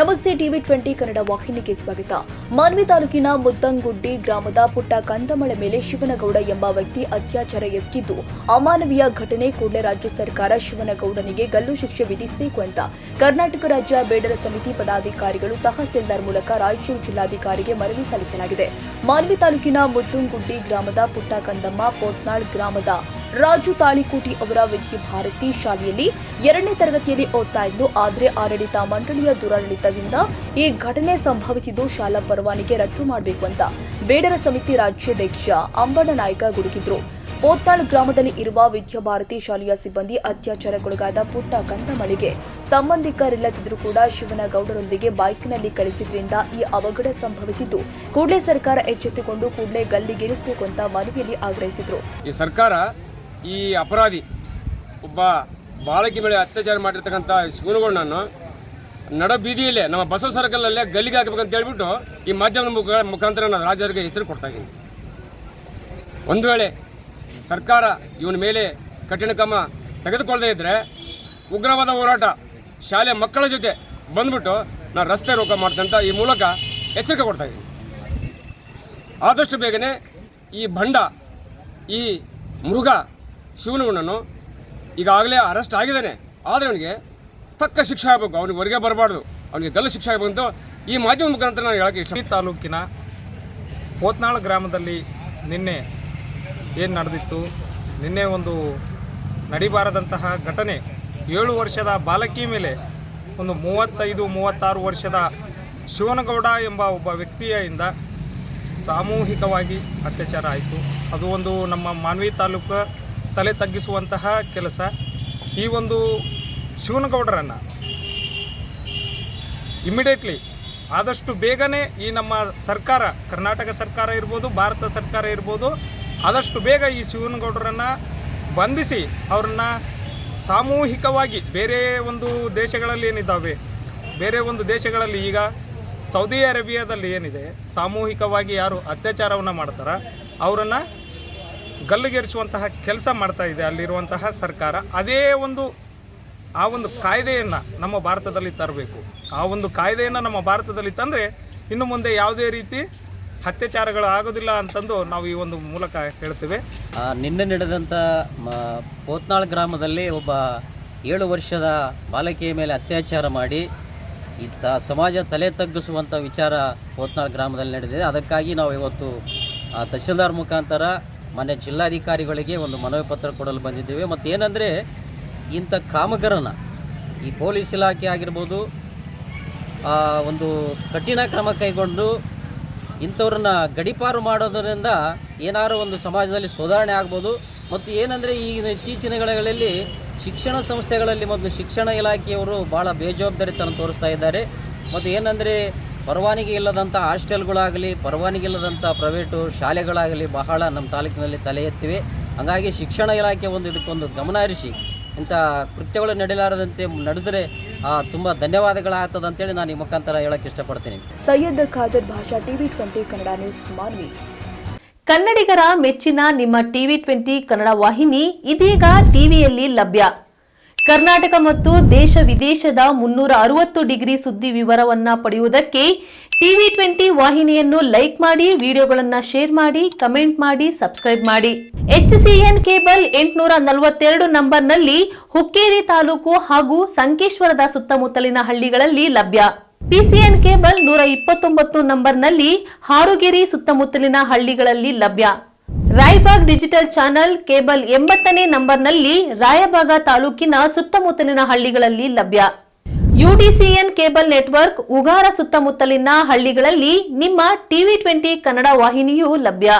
ನಮಸ್ತೆ ಟಿವಿ 20 ಕನ್ನಡ ವಾಹಿನಿಗೆ ಸ್ವಾಗತ. ಮಾನ್ವಿ ತಾಲೂಕಿನ ಮುದ್ದಂಗುಡ್ಡಿ ಗ್ರಾಮದ ಪುಟ್ಟ ಕಂದಮಳ ಮೇಲೆ ಶಿವನಗೌಡ ಎಂಬ ವ್ಯಕ್ತಿ ಅತ್ಯಾಚಾರ ಎಸಗಿದ್ದು ಅಮಾನವೀಯ ಘಟನೆ. ಕೂಡಲೇ ರಾಜ್ಯ ಸರ್ಕಾರ ಶಿವನಗೌಡನಿಗೆ ಗಲ್ಲು ಶಿಕ್ಷೆ ವಿಧಿಸಬೇಕು ಅಂತ ಕರ್ನಾಟಕ ರಾಜ್ಯ ಬೇಡರ ಸಮಿತಿ ಪದಾಧಿಕಾರಿಗಳು ತಹಸೀಲ್ದಾರ್ ಮೂಲಕ ರಾಯಚೂರು ಜಿಲ್ಲಾಧಿಕಾರಿಗೆ ಮನವಿ ಸಲ್ಲಿಸಲಾಗಿದೆ. ಮಾನ್ವಿ ತಾಲೂಕಿನ ಮುದ್ದಂಗುಡ್ಡಿ ಗ್ರಾಮದ ಪುಟ್ಟ ಕಂದಮ್ಮ, ಪೋತ್ನಾಳ್ ಗ್ರಾಮದ ರಾಜು ತಾಳಿಕೋಟಿ ಅವರ ವಿದ್ಯಾಭಾರತಿ ಶಾಲೆಯಲ್ಲಿ 2ನೇ ತರಗತಿಯಲ್ಲಿ ಓದ್ತಾ ಇದ್ದು, ಆದರೆ ಆಡಳಿತ ಮಂಡಳಿಯ ದುರಾಡಳಿತದಿಂದ ಈ ಘಟನೆ ಸಂಭವಿಸಿದ್ದು ಶಾಲಾ ಪರವಾನಗಿ ರದ್ದು ಮಾಡಬೇಕು ಅಂತ ಬೇಡರ ಸಮಿತಿ ರಾಜ್ಯಾಧ್ಯಕ್ಷ ಅಂಬಣ್ಣ ನಾಯ್ಕ ಗುಡುಗಿದ್ರು. ಪೋತ್ನಾಳ್ ಗ್ರಾಮದಲ್ಲಿ ಇರುವ ವಿದ್ಯಾಭಾರತಿ ಶಾಲೆಯ ಸಿಬ್ಬಂದಿ ಅತ್ಯಾಚಾರಕ್ಕೊಳಗಾದ ಪುಟ್ಟ ಕಂದಮಳಿಗೆ ಸಂಬಂಧಿಕರಿಲ್ಲದಿದ್ದರೂ ಕೂಡ ಶಿವನಗೌಡರೊಂದಿಗೆ ಬೈಕ್ನಲ್ಲಿ ಕಳಿಸಿದ್ರಿಂದ ಈ ಅವಘಡ ಸಂಭವಿಸಿದ್ದು, ಕೂಡಲೇ ಸರ್ಕಾರ ಎಚ್ಚೆತ್ತುಕೊಂಡು ಕೂಡಲೇ ಗಲ್ಲಿಗೇರಿಸಬೇಕು ಅಂತ ಮನವಿಯಲ್ಲಿ ಆಗ್ರಹಿಸಿದ್ರು. ಈ ಸರ್ಕಾರ ಈ ಅಪರಾಧಿ ಒಬ್ಬ ಬಾಲಕಿ ಮೇಲೆ ಅತ್ಯಾಚಾರ ಮಾಡಿರ್ತಕ್ಕಂಥ ಶಿವನಗೌಡನನ್ನು ನಡ ಬೀದಿಯಲ್ಲೇ ನಮ್ಮ ಬಸವ ಸರ್ಕಲಲ್ಲೇ ಗಲ್ಲಿಗೆ ಹಾಕಬೇಕಂತ ಹೇಳ್ಬಿಟ್ಟು ಈ ಮಾಧ್ಯಮದ ಮುಖಾಂತರ ನಾನು ರಾಜ್ಯರಿಗೆ ಹೆಸರು ಕೊಡ್ತಾ ಇದ್ದೀನಿ. ಒಂದು ವೇಳೆ ಸರ್ಕಾರ ಇವನ ಮೇಲೆ ಕಠಿಣ ಕ್ರಮ ತೆಗೆದುಕೊಳ್ಳದೇ ಇದ್ದರೆ ಉಗ್ರವಾದ ಹೋರಾಟ ಶಾಲೆ ಮಕ್ಕಳ ಜೊತೆ ಬಂದ್ಬಿಟ್ಟು ನಾನು ರಸ್ತೆ ರೋಕ ಮಾಡ್ತಂತ ಈ ಮೂಲಕ ಎಚ್ಚರಿಕೆ ಕೊಡ್ತಾ ಇದ್ದೀನಿ. ಆದಷ್ಟು ಬೇಗನೆ ಈ ಭಂಡ, ಈ ಮೃಗ ಶಿವನಗೌಡನು ಈಗಾಗಲೇ ಅರೆಸ್ಟ್ ಆಗಿದ್ದಾನೆ. ಆದರೆ ಅವನಿಗೆ ತಕ್ಕ ಶಿಕ್ಷೆ ಆಗಬೇಕು, ಅವನಿಗೆ ಹೊರಗೆ ಬರಬಾರ್ದು, ಅವನಿಗೆ ಗಲ್ಲು ಶಿಕ್ಷೆ ಆಗಬೇಕು ಈ ಮಾಧ್ಯಮ ಮುಖಾಂತರ ನಾನು ಹೇಳಕ್ಕೆ ಇಷ್ಟ. ತಾಲೂಕಿನ ಪೋತ್ನಾಳ್ ಗ್ರಾಮದಲ್ಲಿ ನಿನ್ನೆ ಏನು ನಡೆದಿತ್ತು, ನಿನ್ನೆ ಒಂದು ನಡಿಬಾರದಂತಹ ಘಟನೆ, 7 ವರ್ಷದ ಬಾಲಕಿ ಮೇಲೆ ಒಂದು 35-36 ವರ್ಷದ ಶಿವನಗೌಡ ಎಂಬ ಒಬ್ಬ ವ್ಯಕ್ತಿಯಿಂದ ಸಾಮೂಹಿಕವಾಗಿ ಅತ್ಯಾಚಾರ ಆಯಿತು. ಅದು ಒಂದು ನಮ್ಮ ಮಾನ್ವಿ ತಾಲೂಕು ತಲೆ ತಗ್ಗಿಸುವಂತಹ ಕೆಲಸ. ಈ ಒಂದು ಶಿವನಗೌಡರನ್ನು ಇಮಿಡಿಯೇಟ್ಲಿ ಆದಷ್ಟು ಬೇಗನೆ ಈ ನಮ್ಮ ಸರ್ಕಾರ, ಕರ್ನಾಟಕ ಸರ್ಕಾರ ಇರ್ಬೋದು, ಭಾರತ ಸರ್ಕಾರ ಇರ್ಬೋದು, ಆದಷ್ಟು ಬೇಗ ಈ ಶಿವನಗೌಡರನ್ನು ಬಂಧಿಸಿ ಅವರನ್ನು ಸಾಮೂಹಿಕವಾಗಿ ಬೇರೆ ಒಂದು ದೇಶಗಳಲ್ಲಿ ಏನಿದ್ದಾವೆ, ಬೇರೆ ಒಂದು ದೇಶಗಳಲ್ಲಿ ಈಗ ಸೌದಿ ಅರೇಬಿಯಾದಲ್ಲಿ ಏನಿದೆ, ಸಾಮೂಹಿಕವಾಗಿ ಯಾರು ಅತ್ಯಾಚಾರವನ್ನು ಮಾಡ್ತಾರ ಅವರನ್ನು ಗಲ್ಲಿಗೇರಿಸುವಂತಹ ಕೆಲಸ ಮಾಡ್ತಾ ಇದೆ ಅಲ್ಲಿರುವಂತಹ ಸರ್ಕಾರ. ಅದೇ ಒಂದು ಆ ಒಂದು ಕಾಯ್ದೆಯನ್ನು ನಮ್ಮ ಭಾರತದಲ್ಲಿ ತರಬೇಕು. ಆ ಒಂದು ಕಾಯ್ದೆಯನ್ನು ನಮ್ಮ ಭಾರತದಲ್ಲಿ ತಂದರೆ ಇನ್ನು ಮುಂದೆ ಯಾವುದೇ ರೀತಿ ಅತ್ಯಾಚಾರಗಳು ಆಗೋದಿಲ್ಲ ಅಂತಂದು ನಾವು ಈ ಒಂದು ಮೂಲಕ ಹೇಳ್ತೇವೆ. ನಿನ್ನೆ ನಡೆದಂಥ ಪೋತ್ನಾಳ್ ಗ್ರಾಮದಲ್ಲಿ ಒಬ್ಬ 7 ವರ್ಷದ ಬಾಲಕಿಯ ಮೇಲೆ ಅತ್ಯಾಚಾರ ಮಾಡಿ ಸಮಾಜ ತಲೆ ತಗ್ಗಿಸುವಂಥ ವಿಚಾರ ಪೋತ್ನಾಳ್ ಗ್ರಾಮದಲ್ಲಿ ನಡೆದಿದೆ. ಅದಕ್ಕಾಗಿ ನಾವು ಇವತ್ತು ತಹಸೀಲ್ದಾರ್ ಮುಖಾಂತರ ಮನೆ ಜಿಲ್ಲಾಧಿಕಾರಿಗಳಿಗೆ ಒಂದು ಮನವಿ ಪತ್ರ ಕೊಡಲು ಬಂದಿದ್ದೇವೆ. ಮತ್ತು ಏನಂದರೆ, ಇಂಥ ಕಾಮಗಾರನ ಈ ಪೊಲೀಸ್ ಇಲಾಖೆ ಆಗಿರ್ಬೋದು ಒಂದು ಕಠಿಣ ಕ್ರಮ ಕೈಗೊಂಡು ಇಂಥವ್ರನ್ನ ಗಡೀಪಾರು ಮಾಡೋದರಿಂದ ಏನಾದರೂ ಒಂದು ಸಮಾಜದಲ್ಲಿ ಸುಧಾರಣೆ ಆಗ್ಬೋದು. ಮತ್ತು ಏನಂದರೆ, ಈ ಇತ್ತೀಚಿನ ದಿನಗಳಲ್ಲಿ ಶಿಕ್ಷಣ ಸಂಸ್ಥೆಗಳಲ್ಲಿ ಮೊದಲು ಶಿಕ್ಷಣ ಇಲಾಖೆಯವರು ಭಾಳ ಬೇಜವಾಬ್ದಾರಿತನ ತೋರಿಸ್ತಾ ಇದ್ದಾರೆ. ಮತ್ತು ಏನಂದರೆ, ಪರವಾನಗಿ ಇಲ್ಲದಂಥ ಹಾಸ್ಟೆಲ್ಗಳಾಗಲಿ, ಪರವಾನಗಿ ಇಲ್ಲದಂಥ ಪ್ರೈವೇಟು ಶಾಲೆಗಳಾಗಲಿ ಬಹಳ ನಮ್ಮ ತಾಲೂಕಿನಲ್ಲಿ ತಲೆ ಎತ್ತಿವೆ. ಹಾಗಾಗಿ ಶಿಕ್ಷಣ ಇಲಾಖೆ ಇದಕ್ಕೊಂದು ಗಮನ ಹರಿಸಿ ಇಂಥ ಕೃತ್ಯಗಳು ನಡೆಯಲಾರದಂತೆ ನಡೆದರೆ ತುಂಬ ಧನ್ಯವಾದಗಳಾಗ್ತದೆ ಅಂತೇಳಿ ನಾನು ಈ ಮುಖಾಂತರ ಹೇಳಕ್ಕೆ ಇಷ್ಟಪಡ್ತೀನಿ. ಸೈಯದ್ ಖಾದರ್ ಭಾಷಾ, ಟಿವಿ 20 ಕನ್ನಡ ನ್ಯೂಸ್, ಮಾನ್ವಿ. ಕನ್ನಡಿಗರ ಮೆಚ್ಚಿನ ನಿಮ್ಮ ಟಿವಿ 20 ಕನ್ನಡ ವಾಹಿನಿ ಇದೀಗ ಟಿವಿಯಲ್ಲಿ ಲಭ್ಯ. ಕರ್ನಾಟಕ ಮತ್ತು ದೇಶ ವಿದೇಶದ 360 ಡಿಗ್ರಿ ಸುದ್ದಿ ವಿವರವನ್ನ ಪಡೆಯುವುದಕ್ಕೆ ಟಿವಿ 20 ವಾಹಿನಿಯನ್ನು ಲೈಕ್ ಮಾಡಿ, ವಿಡಿಯೋಗಳನ್ನು ಶೇರ್ ಮಾಡಿ, ಕಮೆಂಟ್ ಮಾಡಿ, ಸಬ್ಸ್ಕ್ರೈಬ್ ಮಾಡಿ. HCN ಕೇಬಲ್ 842 ನಂಬರ್ನಲ್ಲಿ ಹುಕ್ಕೇರಿ ತಾಲೂಕು ಹಾಗೂ ಸಂಕೇಶ್ವರದ ಸುತ್ತಮುತ್ತಲಿನ ಹಳ್ಳಿಗಳಲ್ಲಿ ಲಭ್ಯ. PCN ಕೇಬಲ್ 129 ನಂಬರ್ನಲ್ಲಿ ಹಾರುಗೆರೆ ಸುತ್ತಮುತ್ತಲಿನ ಹಳ್ಳಿಗಳಲ್ಲಿ ಲಭ್ಯ. ರಾಯಬಾಗ್ ಡಿಜಿಟಲ್ ಚಾನೆಲ್ ಕೇಬಲ್ 80ನೇ ನಂಬರ್ನಲ್ಲಿ ರಾಯಬಾಗ ತಾಲೂಕಿನ ಸುತ್ತಮುತ್ತಲಿನ ಹಳ್ಳಿಗಳಲ್ಲಿ ಲಭ್ಯ. UDCN ಕೇಬಲ್ ನೆಟ್ವರ್ಕ್ ಉಗಾರ ಸುತ್ತಮುತ್ತಲಿನ ಹಳ್ಳಿಗಳಲ್ಲಿ ನಿಮ್ಮ ಟಿವಿ 20 ಕನ್ನಡ ವಾಹಿನಿಯೂ ಲಭ್ಯ.